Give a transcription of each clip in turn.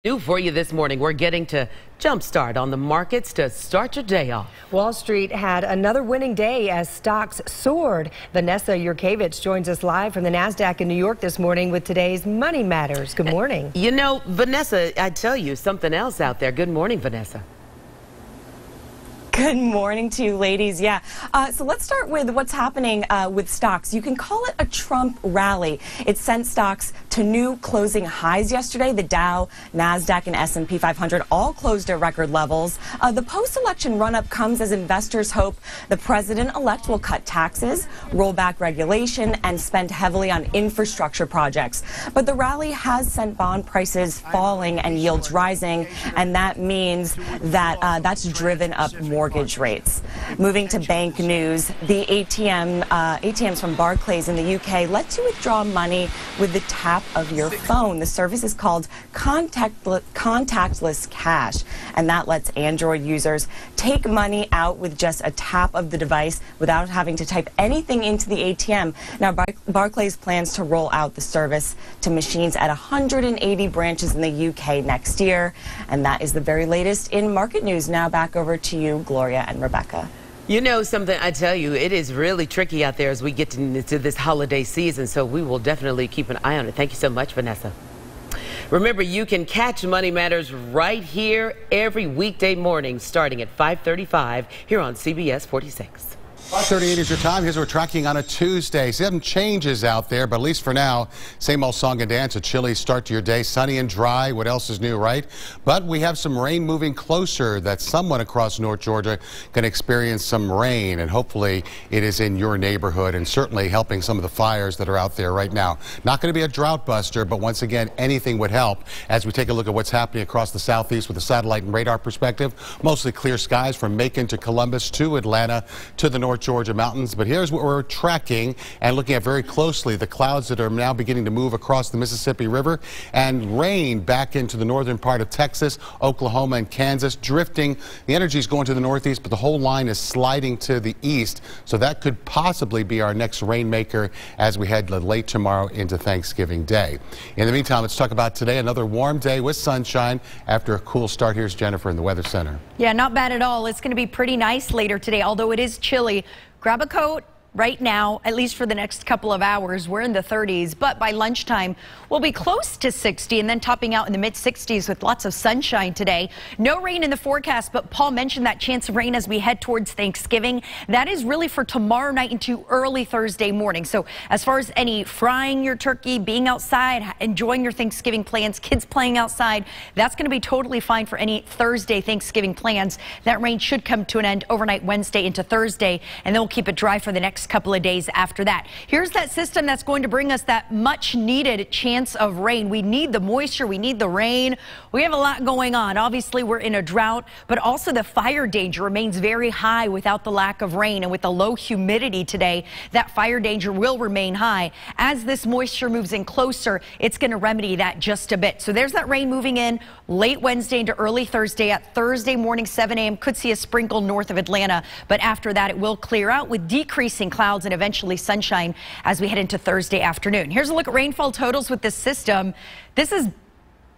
New for you this morning. We're getting to jumpstart on the markets to start your day off. Wall Street had another winning day as stocks soared. Vanessa Yurkevich joins us live from the NASDAQ in New York this morning with today's Money Matters. Good morning. You know, Vanessa, I tell you something else out there. Good morning, Vanessa. Good morning to you, ladies. Yeah. So let's start with what's happening with stocks. You can call it a Trump rally. It sent stocks to new closing highs yesterday. The Dow, NASDAQ, and S&P 500 all closed at record levels. The post-election run-up comes as investors hope the president-elect will cut taxes, roll back regulation, and spend heavily on infrastructure projects. But the rally has sent bond prices falling and yields rising, and that means that that's driven up mortgage rates. Moving to bank news, the ATMs from Barclays in the UK lets you withdraw money with the tap of your phone. The service is called contactless cash, and that lets Android users take money out with just a tap of the device without having to type anything into the ATM. Now, Barclays plans to roll out the service to machines at 180 branches in the UK next year, and that is the very latest in market news. Now back over to you, Gloria and Rebecca. You know something, I tell you, it is really tricky out there as we get into this holiday season, so we will definitely keep an eye on it. Thank you so much, Vanessa. Remember, you can catch Money Matters right here every weekday morning starting at 5:35 here on CBS 46. 5:38 is your time. Here's what we're tracking on a Tuesday. Some changes out there, but at least for now, same old song and dance. A chilly start to your day. Sunny and dry. What else is new, right? But we have some rain moving closer. That's someone across North Georgia going to experience some rain, and hopefully it is in your neighborhood and certainly helping some of the fires that are out there right now. Not going to be a drought buster, but once again, anything would help as we take a look at what's happening across the southeast with a satellite and radar perspective. Mostly clear skies from Macon to Columbus to Atlanta to the North Georgia mountains. But here's what we're tracking and looking at very closely: the clouds that are now beginning to move across the Mississippi River, and rain back into the northern part of Texas, Oklahoma, and Kansas. Drifting, the energy is going to the northeast, but the whole line is sliding to the east, so that could possibly be our next rainmaker as we head late tomorrow into Thanksgiving Day. In the meantime, let's talk about today. Another warm day with sunshine after a cool start. Here's Jennifer in the Weather Center. Yeah, not bad at all. It's going to be pretty nice later today, although it is chilly. Grab a coat right now, at least for the next couple of hours. We're in the 30s, but by lunchtime, we'll be close to 60 and then topping out in the mid 60s with lots of sunshine today. No rain in the forecast, but Paul mentioned that chance of rain as we head towards Thanksgiving. That is really for tomorrow night into early Thursday morning. So as far as any frying your turkey, being outside, enjoying your Thanksgiving plans, kids playing outside, that's going to be totally fine for any Thursday Thanksgiving plans. That rain should come to an end overnight Wednesday into Thursday, and then we'll keep it dry for the next couple of days after that. Here's that system that's going to bring us that much needed chance of rain. We need the moisture. We need the rain. We have a lot going on. Obviously, we're in a drought, but also the fire danger remains very high without the lack of rain. And with the low humidity today, that fire danger will remain high. As this moisture moves in closer, it's going to remedy that just a bit. So there's that rain moving in late Wednesday into early Thursday. At Thursday morning, 7 a.m., could see a sprinkle north of Atlanta, but after that, it will clear out with decreasing clouds and eventually sunshine as we head into Thursday afternoon. Here's a look at rainfall totals with this system. This is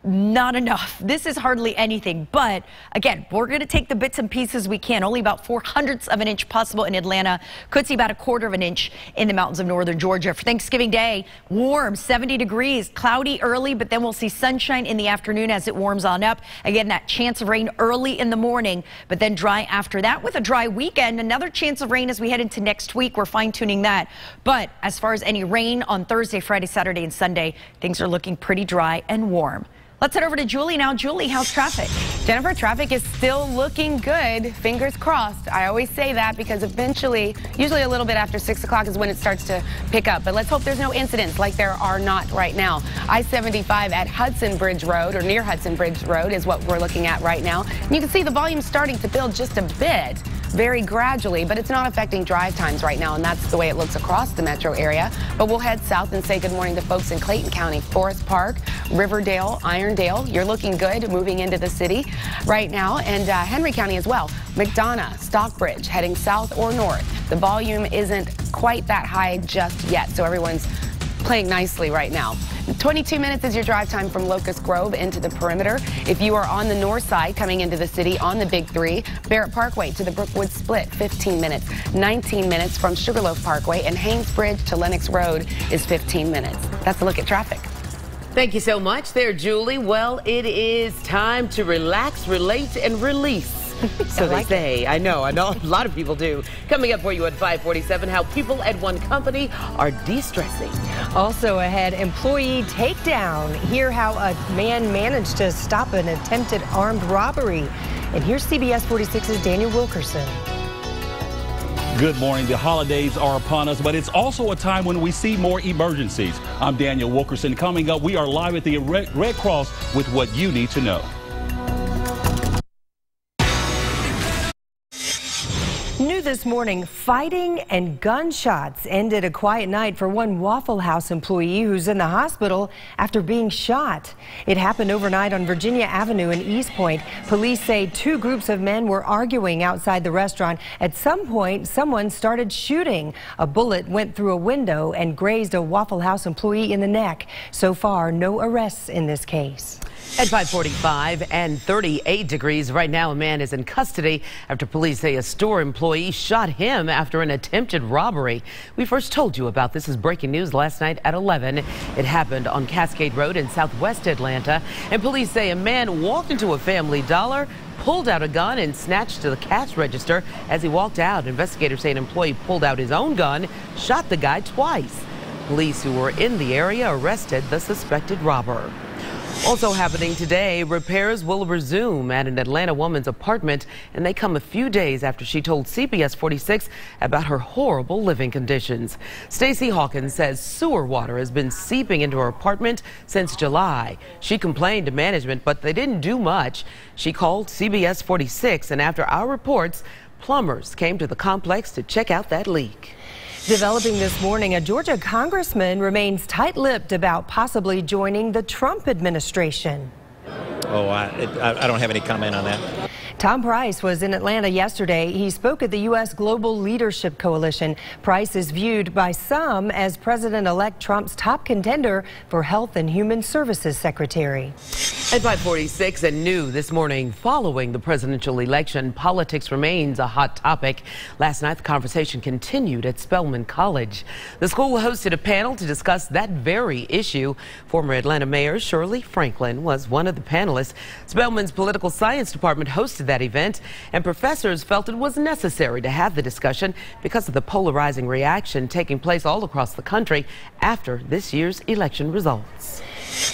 not enough. This is hardly anything. But again, we're going to take the bits and pieces we can. Only about 0.04 of an inch possible in Atlanta. Could see about 1/4 of an inch in the mountains of northern Georgia. For Thanksgiving Day, warm, 70 degrees, cloudy early, but then we'll see sunshine in the afternoon as it warms on up. Again, that chance of rain early in the morning, but then dry after that with a dry weekend. Another chance of rain as we head into next week. We're fine-tuning that. But as far as any rain on Thursday, Friday, Saturday, and Sunday, things are looking pretty dry and warm. Let's head over to Julie now. Julie, how's traffic? Jennifer, traffic is still looking good. Fingers crossed. I always say that because eventually, usually a little bit after 6 o'clock is when it starts to pick up. But let's hope there's no incidents like there are not right now. I-75 at Hudson Bridge Road, or near Hudson Bridge Road, is what we're looking at right now. And you can see the volume starting to build just a bit, very gradually, but it's not affecting drive times right now, and that's the way it looks across the metro area. But we'll head south and say good morning to folks in Clayton County, Forest Park, Riverdale, Irondale. You're looking good moving into the city right now, and Henry County as well. McDonough, Stockbridge, heading south or north. The volume isn't quite that high just yet, so everyone's playing nicely right now. 22 minutes is your drive time from Locust Grove into the perimeter. If you are on the north side coming into the city on the Big 3, Barrett Parkway to the Brookwood Split, 15 minutes. 19 minutes from Sugarloaf Parkway, and Haynes Bridge to Lennox Road is 15 minutes. That's a look at traffic. Thank you so much there, Julie. Well, it is time to relax, relate, and release. So they say. I know a lot of people do. Coming up for you at 5:47, how people at one company are de-stressing. Also ahead, employee takedown. Hear how a man managed to stop an attempted armed robbery. And here's CBS 46's Daniel Wilkerson. Good morning. The holidays are upon us, but it's also a time when we see more emergencies. I'm Daniel Wilkerson. Coming up, we are live at the Red Cross with what you need to know. New this morning, fighting and gunshots ended a quiet night for one Waffle House employee who's in the hospital after being shot. It happened overnight on Virginia Avenue in East Point. Police say two groups of men were arguing outside the restaurant. At some point, someone started shooting. A bullet went through a window and grazed a Waffle House employee in the neck. So far, no arrests in this case. At 5:45 and 38 degrees right now, a man is in custody after police say a store employee shot him after an attempted robbery. We first told you about this as breaking news last night at 11. It happened on Cascade Road in southwest Atlanta, and police say a man walked into a Family Dollar, pulled out a gun and snatched the cash register. As he walked out, investigators say an employee pulled out his own gun, shot the guy twice. Police who were in the area arrested the suspected robber. Also happening today, repairs will resume at an Atlanta woman's apartment, and they come a few days after she told CBS 46 about her horrible living conditions. Stacey Hawkins says sewer water has been seeping into her apartment since July. She complained to management, but they didn't do much. She called CBS 46, and after our reports, plumbers came to the complex to check out that leak. Developing this morning, a Georgia congressman remains tight-lipped about possibly joining the Trump administration. Oh, I don't have any comment on that. Tom Price was in Atlanta yesterday. He spoke at the U.S. Global Leadership Coalition. Price is viewed by some as President-elect Trump's top contender for Health and Human Services Secretary. At 5:46 and new this morning, following the presidential election, politics remains a hot topic. Last night, the conversation continued at Spelman College. The school hosted a panel to discuss that very issue. Former Atlanta Mayor Shirley Franklin was one of the panelists. Spelman's political science department hosted that event, and professors felt it was necessary to have the discussion because of the polarizing reaction taking place all across the country after this year's election results.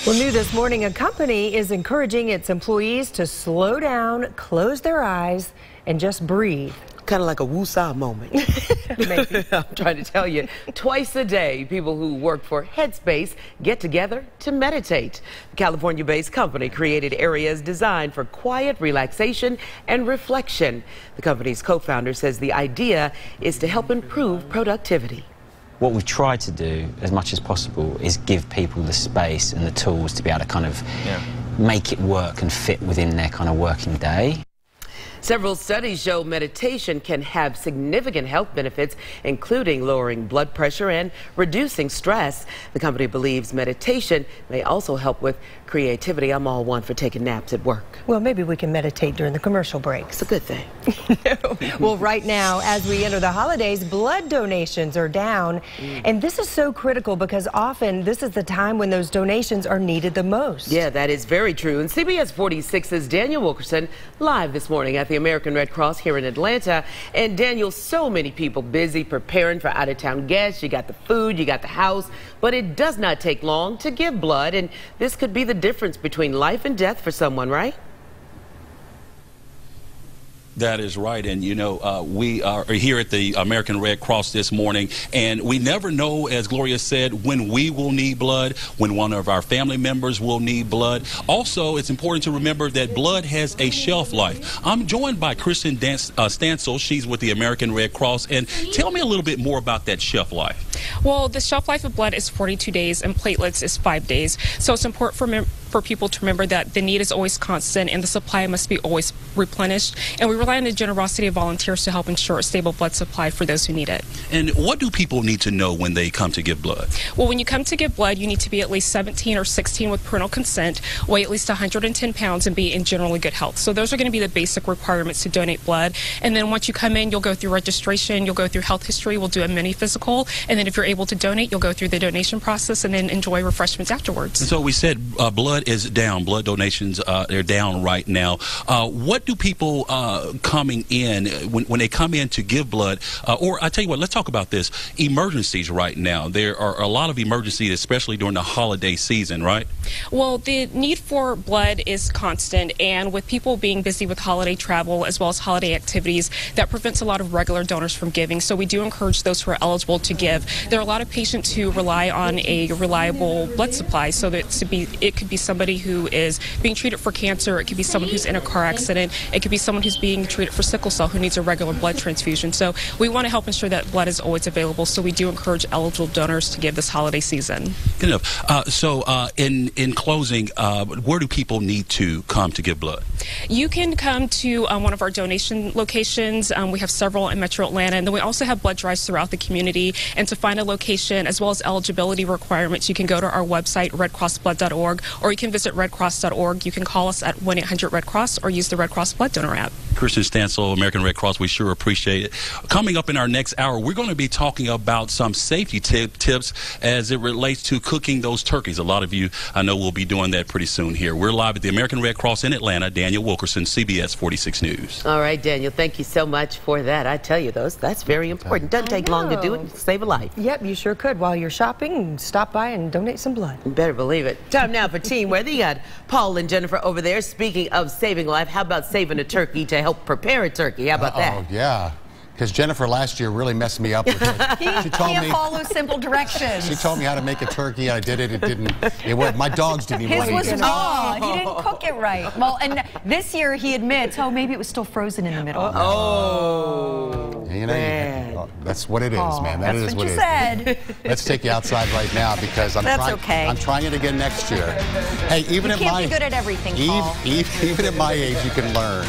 Well, new this morning, a company is encouraging its employees to slow down, close their eyes, and just breathe. Kind of like a woosah moment. Maybe. I'm trying to tell you, twice a day, people who work for Headspace get together to meditate. The California-based company created areas designed for quiet relaxation and reflection. The company's co-founder says the idea is to help improve productivity. What we've tried to do as much as possible is give people the space and the tools to be able to kind of make it work and fit within their kind of working day. Several studies show meditation can have significant health benefits, including lowering blood pressure and reducing stress. The company believes meditation may also help with creativity. I'm all one for taking naps at work. Well, maybe we can meditate during the commercial breaks. It's a good thing. Well, right now, as we enter the holidays, blood donations are down. And this is so critical because often this is the time when those donations are needed the most. Yeah, that is very true. And CBS 46's Daniel Wilkerson live this morning at the American Red Cross here in Atlanta. And Daniel, so many people busy preparing for out-of-town guests. You got the food, you got the house, but it does not take long to give blood. And this could be the difference between life and death for someone, right? That is right. And, you know, we are here at the American Red Cross this morning, and we never know, as Gloria said, when we will need blood, when one of our family members will need blood. Also, it's important to remember that blood has a shelf life. I'm joined by Kristen Stansel. She's with the American Red Cross. And tell me a little bit more about that shelf life. Well, the shelf life of blood is 42 days and platelets is 5 days. So it's important for people to remember that the need is always constant and the supply must be always replenished. And we rely on the generosity of volunteers to help ensure a stable blood supply for those who need it. And what do people need to know when they come to give blood? Well, when you come to give blood, you need to be at least 17 or 16 with parental consent, weigh at least 110 pounds, and be in generally good health. So those are going to be the basic requirements to donate blood. And then once you come in, you'll go through registration, you'll go through health history, we'll do a mini physical, and then if you're able to donate, you'll go through the donation process and then enjoy refreshments afterwards. And so we said blood is down, blood donations, they're down right now. What do people coming in, when they come in to give blood, or I tell you what, let's talk about this, emergencies right now. There are a lot of emergencies, especially during the holiday season, right? Well, the need for blood is constant, and with people being busy with holiday travel as well as holiday activities, that prevents a lot of regular donors from giving. So we do encourage those who are eligible to give. There are a lot of patients who rely on a reliable blood supply, so that it could be somebody who is being treated for cancer, it could be someone who's in a car accident, it could be someone who's being treated for sickle cell who needs a regular blood transfusion. So we want to help ensure that blood is always available, so we do encourage eligible donors to give this holiday season. Good enough. So in closing, where do people need to come to give blood? You can come to one of our donation locations. We have several in Metro Atlanta, and then we also have blood drives throughout the community. And to find a location as well as eligibility requirements, you can go to our website, redcrossblood.org, or you can visit redcross.org. You can call us at 1-800-RED-CROSS or use the Red Cross Blood Donor app. Kirsten Stansel, American Red Cross, we sure appreciate it. Coming up in our next hour, we're going to be talking about some safety tips as it relates to cooking those turkeys. A lot of you, I know, will be doing that pretty soon here. We're live at the American Red Cross in Atlanta. Daniel Wilkerson, CBS 46 News. All right, Daniel, thank you so much for that. I tell you, that's very important. Doesn't take long to do it. Save a life. Yep, you sure could. While you're shopping, stop by and donate some blood. You better believe it. Time now for Team Weather. You got Paul and Jennifer over there. Speaking of saving life, how about saving a turkey to help prepare a turkey? How about that? Oh, yeah. Because Jennifer last year really messed me up with it. She told me follow simple directions. She told me how to make a turkey. I did it. It didn't. My dogs didn't even want to eat it. His was raw. He didn't cook it right. Well, and this year he admits, maybe it was still frozen in the middle. You know, that's what it is, man. That is what it is. Said. Let's take you outside right now because I'm trying it again next year. Hey, even at my can't be good at everything, Paul. Even at my age, you can learn.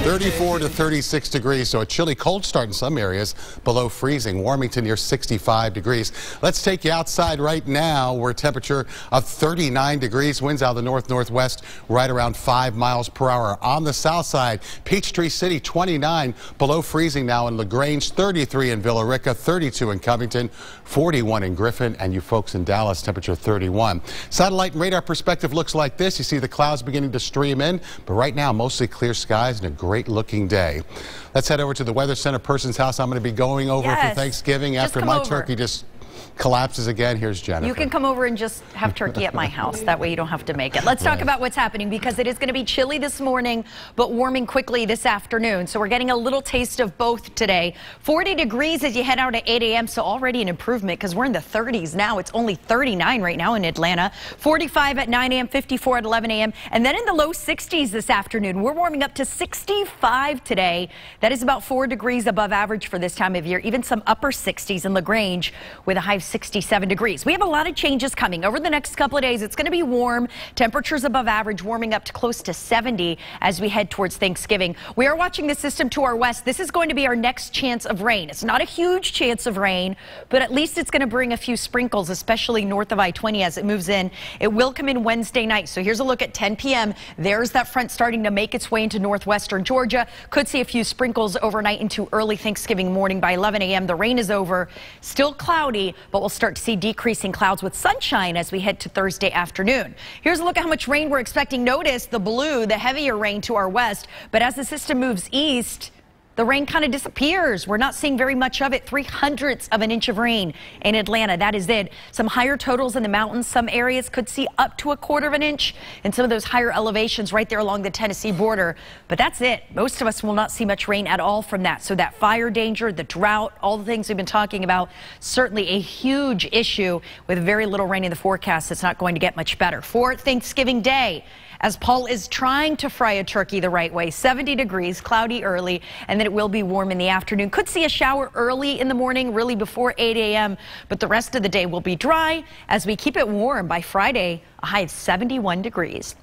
34 to 36 degrees, so a chilly, cold start in some areas, below freezing. Warmington near 65 degrees. Let's take you outside right now. We're a temperature of 39 degrees. Winds out of the north-northwest, right around 5 miles per hour. On the south side, Peachtree City 29, below freezing now in LaGrange, 33 in Villa Rica, 32 in Covington, 41 in Griffin, and you folks in Dallas, temperature 31. Satellite and radar perspective looks like this. You see the clouds beginning to stream in, but right now mostly clear skies and a great looking day. Let's head over to the Weather Center person's house. I'm going to be going over for Thanksgiving after my turkey just collapses again. Here's Jennifer. You can come over and just have turkey at my house. That way you don't have to make it. Let's talk about what's happening because it is going to be chilly this morning, but warming quickly this afternoon. So we're getting a little taste of both today. 40 degrees as you head out at 8 a.m. So already an improvement because we're in the 30s now. It's only 39 right now in Atlanta. 45 at 9 a.m., 54 at 11 a.m. And then in the low 60s this afternoon. We're warming up to 65 today. That is about 4 degrees above average for this time of year. Even some upper 60s in LaGrange with a high of 67 degrees. We have a lot of changes coming over the next couple of days. It's going to be warm. Temperatures above average, warming up to close to 70 as we head towards Thanksgiving. We are watching the system to our west. This is going to be our next chance of rain. It's not a huge chance of rain, but at least it's going to bring a few sprinkles, especially north of I-20 as it moves in. It will come in Wednesday night. So here's a look at 10 p.m. There's that front starting to make its way into northwestern Georgia. Could see a few sprinkles overnight into early Thanksgiving morning. By 11 a.m. the rain is over. Still cloudy, but we'll start to see decreasing clouds with sunshine as we head to Thursday afternoon. Here's a look at how much rain we're expecting. Notice the blue, the heavier rain to our west, but as the system moves east, the rain kind of disappears. We're not seeing very much of it. 0.03 of an inch of rain in Atlanta. That is it. Some higher totals in the mountains. Some areas could see up to 1/4 of an inch in some of those higher elevations right there along the Tennessee border. But that's it. Most of us will not see much rain at all from that. So that fire danger, the drought, all the things we've been talking about, certainly a huge issue with very little rain in the forecast. It's not going to get much better. For Thanksgiving Day, as Paul is trying to fry a turkey the right way. 70 degrees, cloudy early, and then it will be warm in the afternoon. Could see a shower early in the morning, really before 8 a.m., but the rest of the day will be dry as we keep it warm. By Friday, a high of 71 degrees.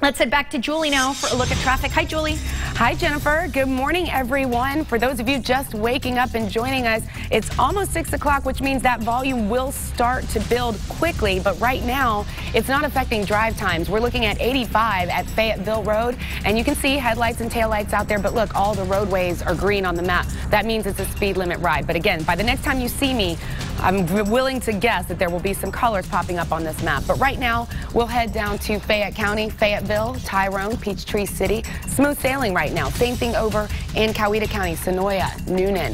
Let's head back to Julie now for a look at traffic. Hi, Julie. Hi, Jennifer. Good morning, everyone. For those of you just waking up and joining us, it's almost 6 o'clock, which means that volume will start to build quickly. But right now, it's not affecting drive times. We're looking at 85 at Fayetteville Road, and you can see headlights and taillights out there. But look, all the roadways are green on the map. That means it's a speed limit ride. But again, by the next time you see me, I'm willing to guess that there will be some colors popping up on this map. But right now, we'll head down to Fayette County, Fayetteville, Tyrone, Peachtree City. Smooth sailing right now. Same thing over in Coweta County, Sonoya, Noonan.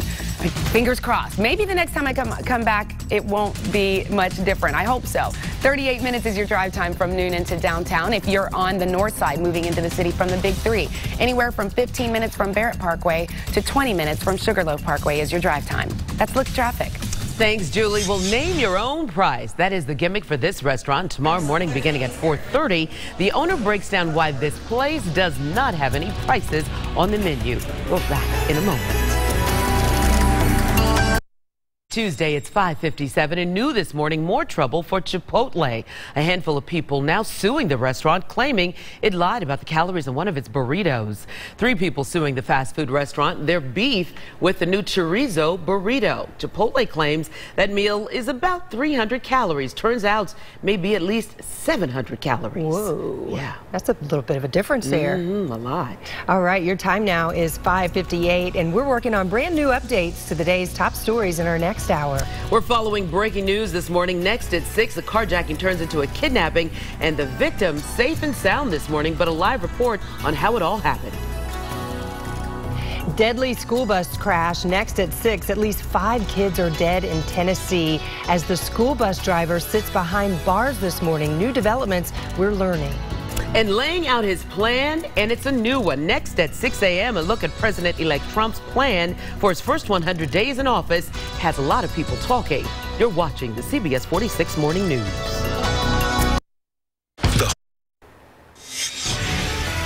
Fingers crossed. Maybe the next time I come back, it won't be much different. I hope so. 38 minutes is your drive time from Noonan to downtown. If you're on the north side, moving into the city from the Big Three, anywhere from 15 minutes from Barrett Parkway to 20 minutes from Sugarloaf Parkway is your drive time. That's Look Traffic. Thanks, Julie. Well, name your own price. That is the gimmick for this restaurant. Tomorrow morning, beginning at 4:30, the owner breaks down why this place does not have any prices on the menu. We'll be back in a moment. Tuesday, it's 5:57, and new this morning, more trouble for Chipotle. A handful of people now suing the restaurant, claiming it lied about the calories in one of its burritos. 3 people suing the fast food restaurant, their beef with the new chorizo burrito. Chipotle claims that meal is about 300 calories. Turns out maybe at least 700 calories. Whoa. Yeah. That's a little bit of a difference there. A lot. All right, your time now is 5:58, and we're working on brand new updates to the day's top stories in our next hour. We're following breaking news this morning. Next at 6, a carjacking turns into a kidnapping, and the victim safe and sound this morning, but a live report on how it all happened. Deadly school bus crash next at 6. At least 5 kids are dead in Tennessee as the school bus driver sits behind bars this morning. New developments we're learning. And laying out his plan, and it's a new one. Next at 6 a.m., a look at President-elect Trump's plan for his first 100 days in office has a lot of people talking. You're watching the CBS 46 Morning News.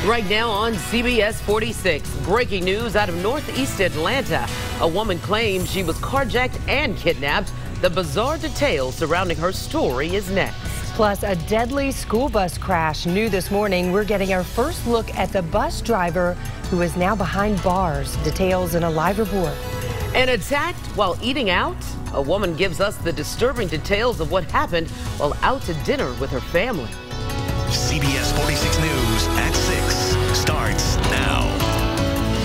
Right now on CBS 46, breaking news out of Northeast Atlanta. A woman claims she was carjacked and kidnapped. The bizarre details surrounding her story is next. Plus, a deadly school bus crash new this morning. We're getting our first look at the bus driver who is now behind bars. Details in a live report. And attacked while eating out? A woman gives us the disturbing details of what happened while out to dinner with her family. CBS 46 News at 6 starts now.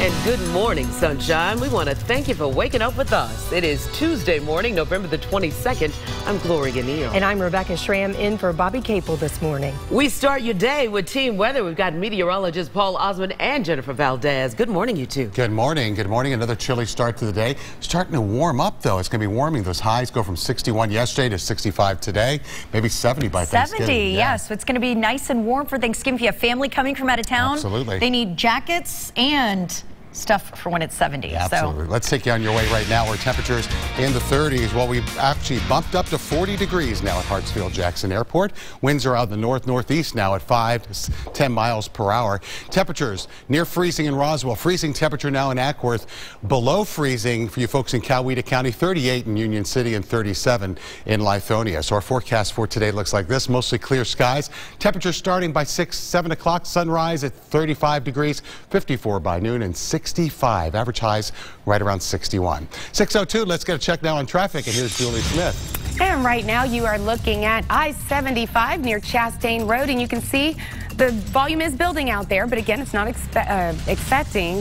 And good morning, sunshine. We want to thank you for waking up with us. It is Tuesday morning, November the 22nd. I'm Gloria Neal. And I'm Rebecca Schramm in for Bobby Capel this morning. We start your day with team weather. We've got meteorologist Paul Osmond and Jennifer Valdez. Good morning, you two. Good morning. Good morning. Another chilly start to the day. Starting to warm up, though. It's going to be warming. Those highs go from 61 yesterday to 65 today. Maybe 70 by Thanksgiving. 70, yes. So it's going to be nice and warm for Thanksgiving. If you have family coming from out of town, absolutely, they need jackets and stuff for when it's 70. Absolutely. So let's take you on your way right now where temperatures in the 30s. Well, we've actually bumped up to 40 degrees now at Hartsfield-Jackson Airport. Winds are out in the northeast now at 5 to 10 miles per hour. Temperatures near freezing in Roswell. Freezing temperature now in Ackworth. Below freezing for you folks in Coweta County. 38 in Union City and 37 in Lithonia. So our forecast for today looks like this. Mostly clear skies. Temperatures starting by 7 o'clock. Sunrise at 35 degrees. 54 by noon and 65. Average highs right around 61. 6:02. Let's get a check now on traffic. And here's Julie Smith. And right now you are looking at I-75 near Chastain Road, and you can see the volume is building out there. But again, it's not affecting,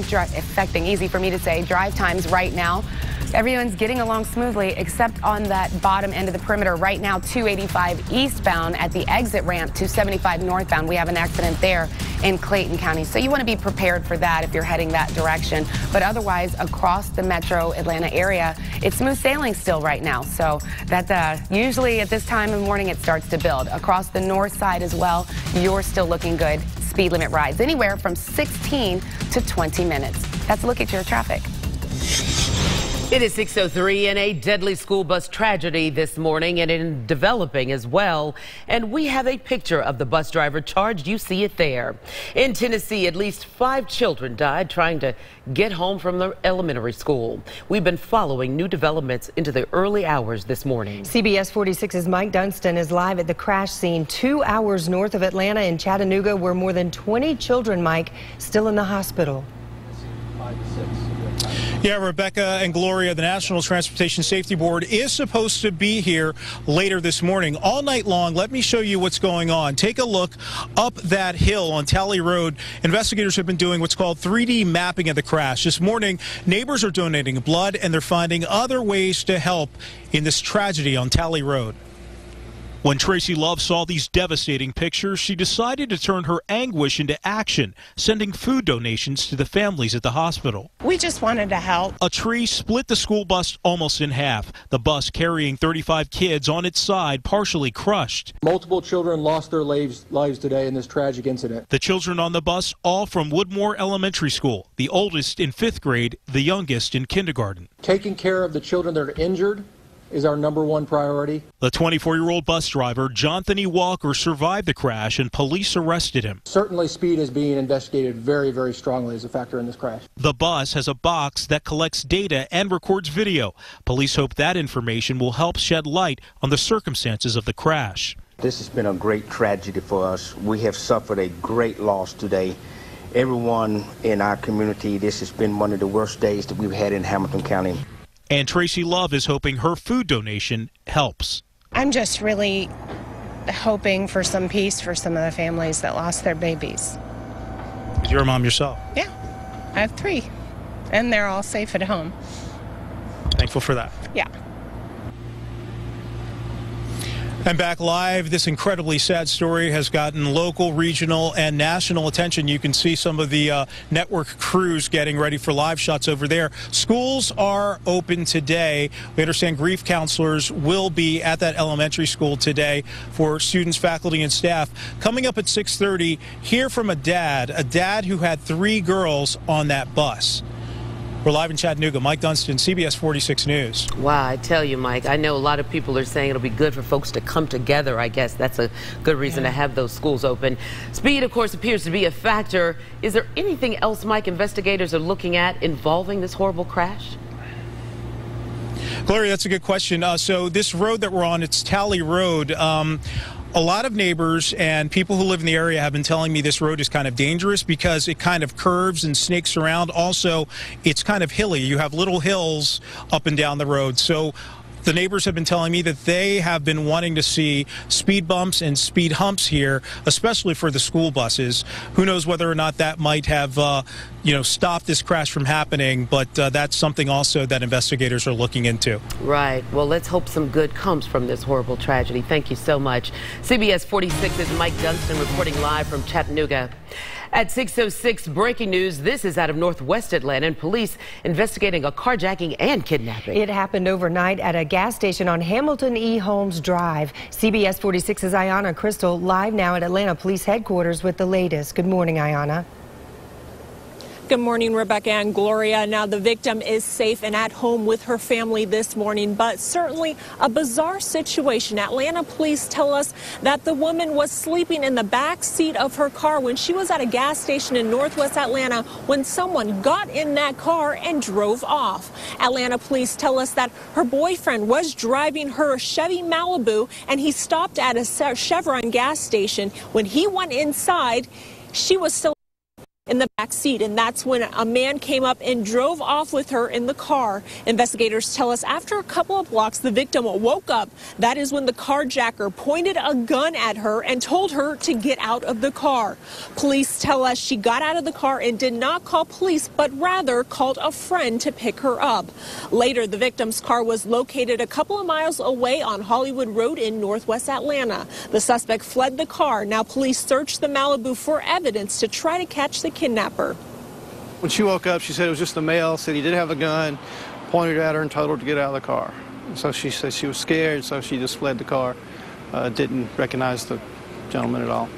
easy for me to say, drive times right now. Everyone's getting along smoothly except on that bottom end of the perimeter. Right now, 285 eastbound at the exit ramp, 275 northbound. We have an accident there in Clayton County. So you want to be prepared for that if you're heading that direction. But otherwise, across the metro Atlanta area, it's smooth sailing still right now. So that usually at this time in the morning, it starts to build. Across the north side as well, you're still looking good. Speed limit rides anywhere from 16 to 20 minutes. That's a look at your traffic. It is 6:03 and a deadly school bus tragedy this morning and in developing as well. And we have a picture of the bus driver charged. You see it there. In Tennessee, at least 5 children died trying to get home from the elementary school. We've been following new developments into the early hours this morning. CBS 46's Mike Dunstan is live at the crash scene 2 hours north of Atlanta in Chattanooga, where more than 20 children, Mike, still in the hospital. Yeah, Rebecca and Gloria, the National Transportation Safety Board is supposed to be here later this morning. All night long, let me show you what's going on. Take a look up that hill on Talley Road. Investigators have been doing what's called 3D mapping of the crash. This morning, neighbors are donating blood, and they're finding other ways to help in this tragedy on Talley Road. When Tracy Love saw these devastating pictures, she decided to turn her anguish into action, sending food donations to the families at the hospital. We just wanted to help. A tree split the school bus almost in half. The bus carrying 35 kids on its side partially crushed. Multiple children lost their lives today in this tragic incident. The children on the bus, all from Woodmore Elementary School, the oldest in 5th grade, the youngest in kindergarten. Taking care of the children that are injured is our #1 priority. The 24-year-old bus driver, Jonathan E. Walker, survived the crash and police arrested him. Certainly speed is being investigated very, very strongly as a factor in this crash. The bus has a box that collects data and records video. Police hope that information will help shed light on the circumstances of the crash. This has been a great tragedy for us. We have suffered a great loss today. Everyone in our community, this has been one of the worst days that we've had in Hamilton County. And Tracy Love is hoping her food donation helps. I'm just really hoping for some peace for some of the families that lost their babies. You're a mom yourself? Yeah, I have 3, and they're all safe at home. Thankful for that. Yeah. And back live, this incredibly sad story has gotten local, regional, and national attention. You can see some of the network crews getting ready for live shots over there. Schools are open today. We understand grief counselors will be at that elementary school today for students, faculty, and staff. Coming up at 6:30, hear from a dad who had 3 girls on that bus. We're live in Chattanooga. Mike Dunstan, CBS 46 News. Wow, I tell you, Mike, I know a lot of people are saying it'll be good for folks to come together. I guess that's a good reason to have those schools open. Speed, of course, appears to be a factor. Is there anything else, Mike, investigators are looking at involving this horrible crash? Gloria, that's a good question. So this road that we're on, it's Talley Road. A lot of neighbors and people who live in the area have been telling me this road is kind of dangerous because it kind of curves and snakes around. Also, it's kind of hilly. You have little hills up and down the road. So the neighbors have been telling me that they have been wanting to see speed bumps and speed humps here, especially for the school buses. Who knows whether or not that might have, stopped this crash from happening, but that's something also that investigators are looking into. Right. Well, let's hope some good comes from this horrible tragedy. Thank you so much. CBS 46's Mike Dunstan reporting live from Chattanooga. At 6:06, breaking news. This is out of Northwest Atlanta, and police investigating a carjacking and kidnapping. It happened overnight at a gas station on Hamilton E. Holmes Drive. CBS 46's Ayanna Crystal live now at Atlanta Police Headquarters with the latest. Good morning, Ayanna. Good morning, Rebecca and Gloria. Now, the victim is safe and at home with her family this morning, but certainly a bizarre situation. Atlanta police tell us that the woman was sleeping in the back seat of her car when she was at a gas station in Northwest Atlanta when someone got in that car and drove off. Atlanta police tell us that her boyfriend was driving her Chevy Malibu and he stopped at a Chevron gas station. When he went inside, she was still in the back seat, and that's when a man came up and drove off with her in the car. Investigators tell us after a couple of blocks, the victim woke up. That is when the carjacker pointed a gun at her and told her to get out of the car. Police tell us she got out of the car and did not call police, but rather called a friend to pick her up. Later, the victim's car was located a couple of miles away on Hollywood Road in Northwest Atlanta. The suspect fled the car. Now police searched the Malibu for evidence to try to catch the kidnapper. When she woke up, she said it was just a male, said he did have a gun, pointed at her and told her to get out of the car. So she said she was scared, so she just fled the car, didn't recognize the gentleman at all.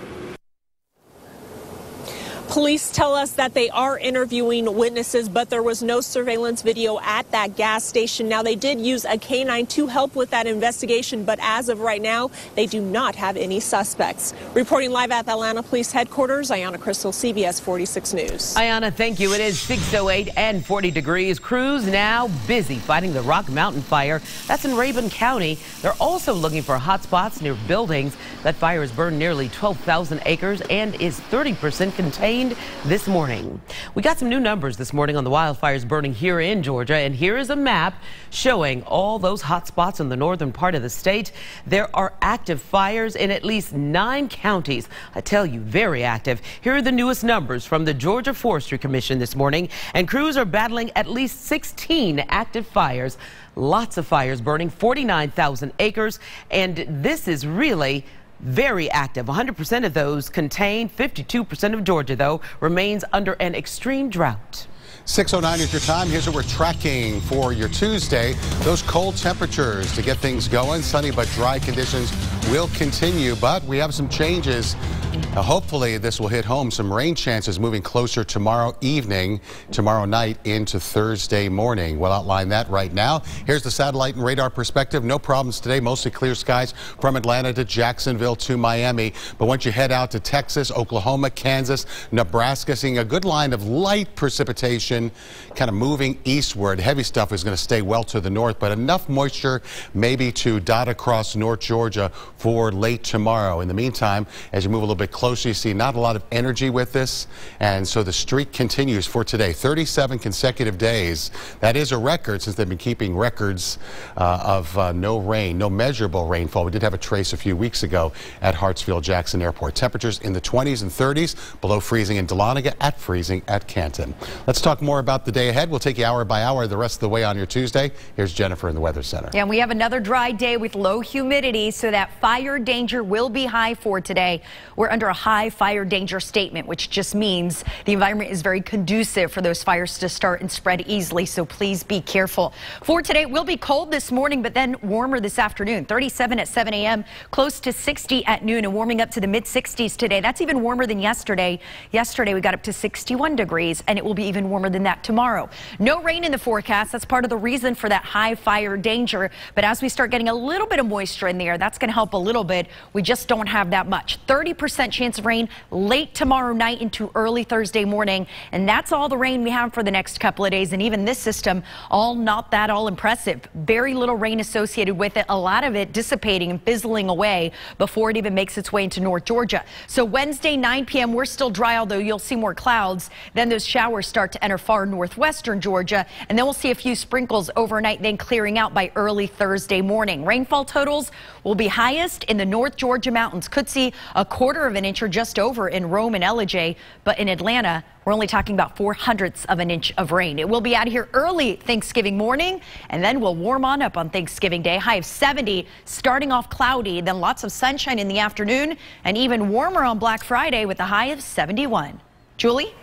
Police tell us that they are interviewing witnesses, but there was no surveillance video at that gas station. Now, they did use a canine to help with that investigation, but as of right now, they do not have any suspects. Reporting live at the Atlanta Police Headquarters, Ayanna Crystal, CBS 46 News. Ayanna, thank you. It is 6:08 and 40 degrees. Crews now busy fighting the Rock Mountain fire. That's in Rabun County. They're also looking for hot spots near buildings. That fire has burned nearly 12,000 acres and is 30% contained this morning. We got some new numbers this morning on the wildfires burning here in Georgia, and here is a map showing all those hot spots in the northern part of the state. There are active fires in at least 9 counties. I tell you, very active. Here are the newest numbers from the Georgia Forestry Commission this morning, and crews are battling at least 16 active fires. Lots of fires burning, 49,000 acres, and this is really very active. 100% of those contained. 52% of Georgia, though, remains under an extreme drought. 6:09 is your time. Here's what we're tracking for your Tuesday. Those cold temperatures to get things going. Sunny but dry conditions will continue, but we have some changes. Hopefully this will hit home. Some rain chances moving closer tomorrow evening, tomorrow night into Thursday morning. We'll outline that right now. Here's the satellite and radar perspective. No problems today. Mostly clear skies from Atlanta to Jacksonville to Miami. But once you head out to Texas, Oklahoma, Kansas, Nebraska, seeing a good line of light precipitation kind of moving eastward. Heavy stuff is going to stay well to the north, but enough moisture maybe to dot across North Georgia for late tomorrow. In the meantime, as you move a little bit closer, you see not a lot of energy with this, and so the streak continues for today. 37 consecutive days. That is a record since they've been keeping records of no rain, no measurable rainfall. We did have a trace a few weeks ago at Hartsfield-Jackson Airport. Temperatures in the 20s and 30s, below freezing in Dahlonega, at freezing at Canton. Let's talk more about the day ahead. We'll take you hour by hour the rest of the way on your Tuesday. Here's Jennifer in the Weather Center. Yeah, and we have another dry day with low humidity, so that fire danger will be high for today. We're under a high fire danger statement, which just means the environment is very conducive for those fires to start and spread easily, so please be careful. For today, it will be cold this morning, but then warmer this afternoon. 37 at 7 a.m., close to 60 at noon, and warming up to the mid-60s today. That's even warmer than yesterday. Yesterday, we got up to 61 degrees, and it will be even warmer than that tomorrow. No rain in the forecast. That's part of the reason for that high fire danger, but as we start getting a little bit of moisture in the air, that's going to help a little bit. We just don't have that much. 30% chance of rain late tomorrow night into early Thursday morning, and that's all the rain we have for the next couple of days. And even this system, not that impressive. Very little rain associated with it, a lot of it dissipating and fizzling away before it even makes its way into North Georgia. So Wednesday 9 p.m. we're still dry, although you'll see more clouds. Then those showers start to enter far northwestern Georgia, and then we'll see a few sprinkles overnight, then clearing out by early Thursday morning. Rainfall totals will be highest in the North Georgia mountains. Could see a quarter of an inch or just over in Rome and Ellijay, but in Atlanta, we're only talking about 0.04 of an inch of rain. It will be out here early Thanksgiving morning, and then we'll warm on up on Thanksgiving Day. High of 70, starting off cloudy, then lots of sunshine in the afternoon, and even warmer on Black Friday with a high of 71. Julie?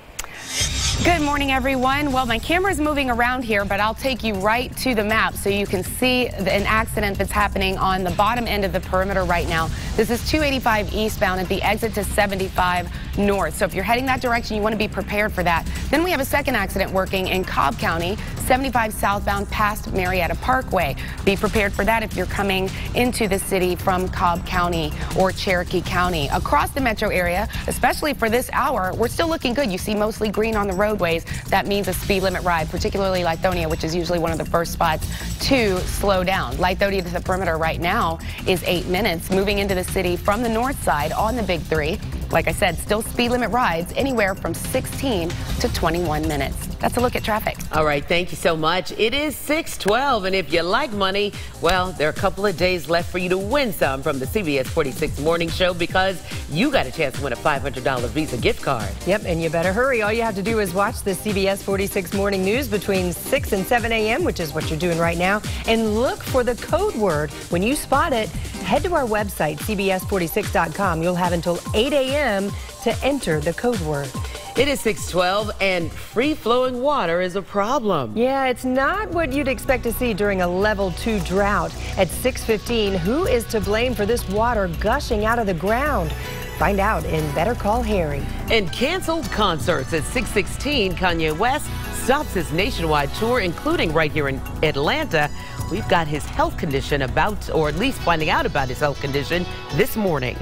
Good morning, everyone. Well, my camera is moving around here, but I'll take you right to the map so you can see an accident that's happening on the bottom end of the perimeter right now. This is 285 eastbound at the exit to 75 north. So if you're heading that direction, you want to be prepared for that. Then we have a second accident working in Cobb County, 75 southbound past Marietta Parkway. Be prepared for that if you're coming into the city from Cobb County or Cherokee County. Across the metro area, especially for this hour, we're still looking good. You see mostly green on the roadways. That means a speed limit ride, particularly Lithonia, which is usually one of the first spots to slow down. Lithonia to the perimeter right now is 8 minutes. Moving into the city from the north side on the Big 3. Like I said, still speed limit rides anywhere from 16 to 21 minutes. That's a look at traffic. All right, thank you so much. It is 6:12, and if you like money, well, there are a couple of days left for you to win some from the CBS 46 Morning Show, because you got a chance to win a $500 Visa gift card. Yep, and you better hurry. All you have to do is watch the CBS 46 Morning News between 6 and 7 a.m., which is what you're doing right now, and look for the code word. When you spot it, head to our website, cbs46.com. You'll have until 8 a.m. to enter the code word. It is 6:12, and free-flowing water is a problem. Yeah, it's not what you'd expect to see during a level 2 drought. At 6:15, who is to blame for this water gushing out of the ground? Find out in Better Call Harry. And canceled concerts at 616, Kanye West stops his nationwide tour, including right here in Atlanta. We've got his health condition or at least finding out about his health condition this morning.